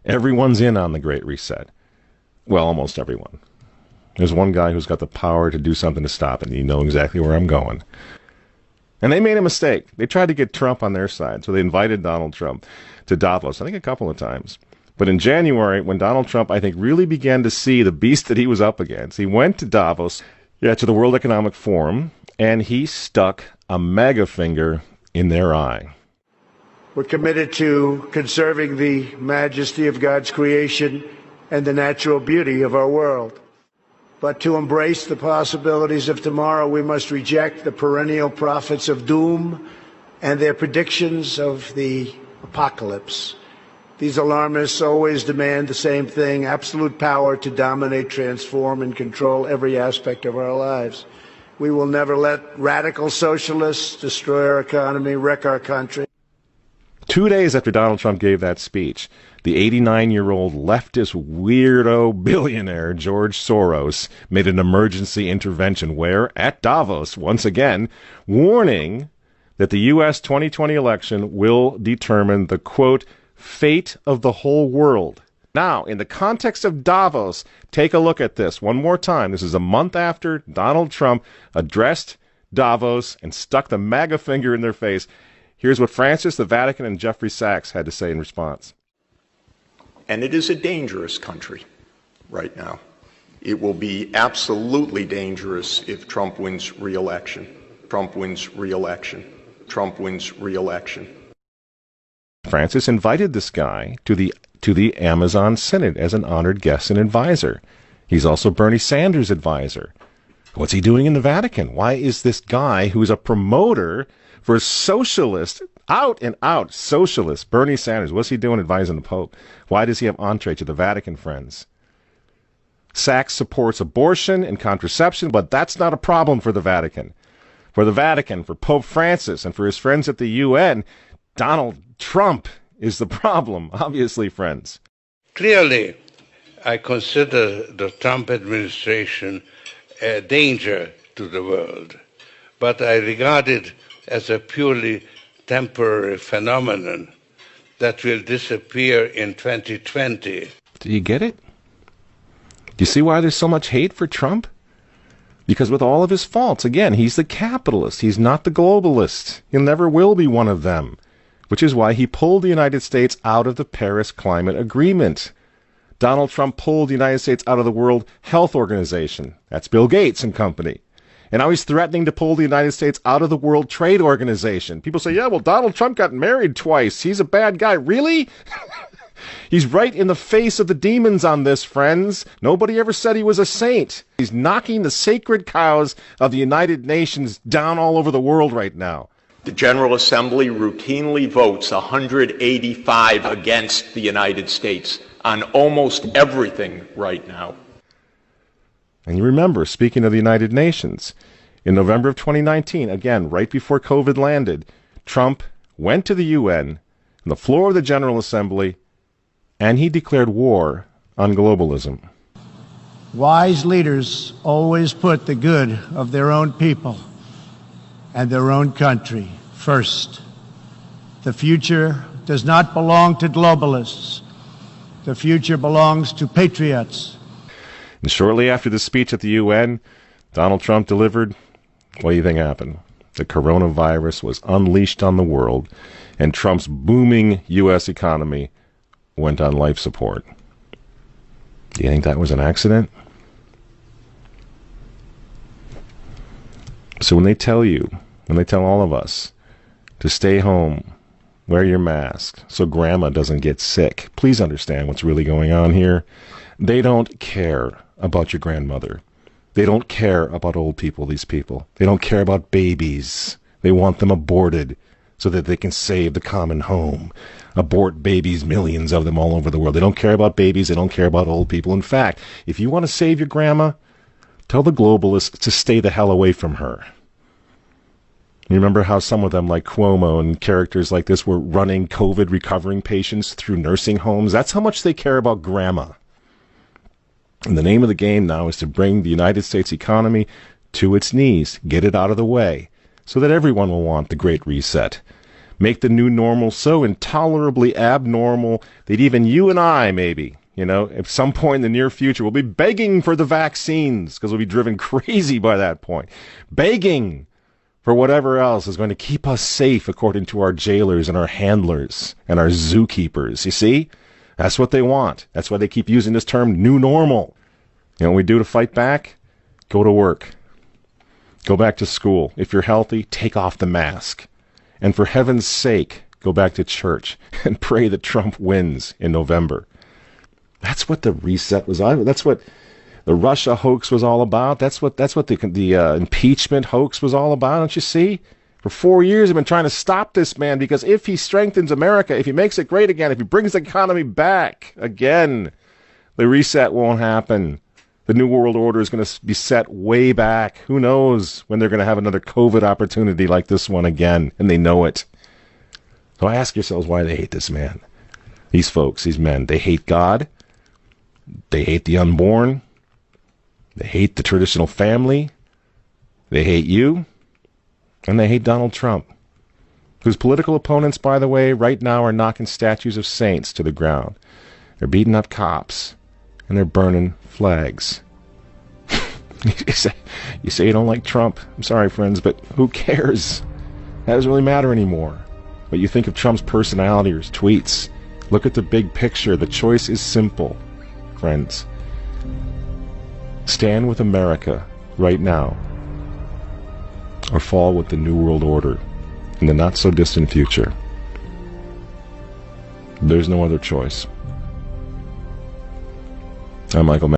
Everyone's in on the Great Reset. Well, almost everyone. There's one guy who's got the power to do something to stop it, and you know exactly where I'm going. And they made a mistake. They tried to get Trump on their side, so they invited Donald Trump to Davos, I think a couple of times. But in January, when Donald Trump, I think, really began to see the beast that he was up against, he went to Davos, to the World Economic Forum, and he stuck a mega finger in their eye. We're committed to conserving the majesty of God's creation and the natural beauty of our world. But to embrace the possibilities of tomorrow, we must reject the perennial prophets of doom and their predictions of the apocalypse. These alarmists always demand the same thing: absolute power to dominate, transform, and control every aspect of our lives. We will never let radical socialists destroy our economy, wreck our country. 2 days after Donald Trump gave that speech, the 89-year-old leftist weirdo billionaire George Soros made an emergency intervention where, at Davos, once again, warning that the U.S. 2020 election will determine the, quote, fate of the whole world. Now, in the context of Davos, take a look at this one more time. This is a month after Donald Trump addressed Davos and stuck the MAGA finger in their face. Here's what Francis, the Vatican, and Jeffrey Sachs had to say in response. And it is a dangerous country right now. It will be absolutely dangerous if Trump wins re-election. Trump wins re-election. Trump wins re-election. Francis invited this guy to the Amazon Synod as an honored guest and advisor. He's also Bernie Sanders' advisor. What's he doing in the Vatican? Why is this guy who's a promoter for socialist, out and out socialist, Bernie Sanders, what's he doing advising the Pope? Why does he have entree to the Vatican, friends? Sachs supports abortion and contraception, but that's not a problem for the Vatican. For the Vatican, for Pope Francis, and for his friends at the UN, Donald Trump is the problem, obviously, friends. Clearly, I consider the Trump administration a danger to the world, but I regard it as a purely temporary phenomenon that will disappear in 2020. Do you get it? Do you see why there's so much hate for Trump? Because with all of his faults, again, he's the capitalist. He's not the globalist. He never will be one of them, which is why he pulled the United States out of the Paris Climate Agreement. Donald Trump pulled the United States out of the World Health Organization. That's Bill Gates and company. And now he's threatening to pull the United States out of the World Trade Organization. People say, yeah, well, Donald Trump got married twice. He's a bad guy. Really? He's right in the face of the demons on this, friends. Nobody ever said he was a saint. He's knocking the sacred cows of the United Nations down all over the world right now. The General Assembly routinely votes 185 against the United States on almost everything right now. And you remember, speaking of the United Nations, in November of 2019, again, right before COVID landed, Trump went to the UN, on the floor of the General Assembly, and he declared war on globalism. Wise leaders always put the good of their own people and their own country first. The future does not belong to globalists. The future belongs to patriots. And shortly after the speech at the UN, Donald Trump delivered, what do you think happened? The coronavirus was unleashed on the world, and Trump's booming U.S. economy went on life support. Do you think that was an accident? So when they tell all of us to stay home, wear your mask so grandma doesn't get sick, please understand what's really going on here. They don't care about your grandmother. They don't care about old people, these people. They don't care about babies. They want them aborted so that they can save the common home. Abort babies, millions of them all over the world. They don't care about babies. They don't care about old people. In fact, if you want to save your grandma, tell the globalists to stay the hell away from her. You remember how some of them, like Cuomo and characters like this, were running COVID recovering patients through nursing homes? That's how much they care about grandma. And the name of the game now is to bring the United States economy to its knees, get it out of the way, so that everyone will want the Great Reset. Make the new normal so intolerably abnormal that even you and I, maybe, at some point in the near future, will be begging for the vaccines because we'll be driven crazy by that point. Begging for whatever else is going to keep us safe according to our jailers and our handlers and our zookeepers. You see? That's what they want. That's why they keep using this term, new normal. You know what we do to fight back? Go to work. Go back to school. If you're healthy, take off the mask. And for heaven's sake, go back to church and pray that Trump wins in November. That's what the reset was. That's what the Russia hoax was all about. That's what the impeachment hoax was all about. Don't you see? For 4 years, they've been trying to stop this man because if he strengthens America, if he makes it great again, if he brings the economy back again, the reset won't happen. The New World Order is going to be set way back. Who knows when they're going to have another COVID opportunity like this one again, and they know it. So ask yourselves why they hate this man. These folks, these men, they hate God. They hate the unborn. They hate the traditional family. They hate you. And they hate Donald Trump, whose political opponents, by the way, right now are knocking statues of saints to the ground. They're beating up cops, and they're burning flags. You say you don't like Trump. I'm sorry, friends, but who cares? That doesn't really matter anymore. But you think of Trump's personality or his tweets. Look at the big picture. The choice is simple, friends. Stand with America right now, or fall with the New World Order in the not-so-distant future. There's no other choice. I'm Michael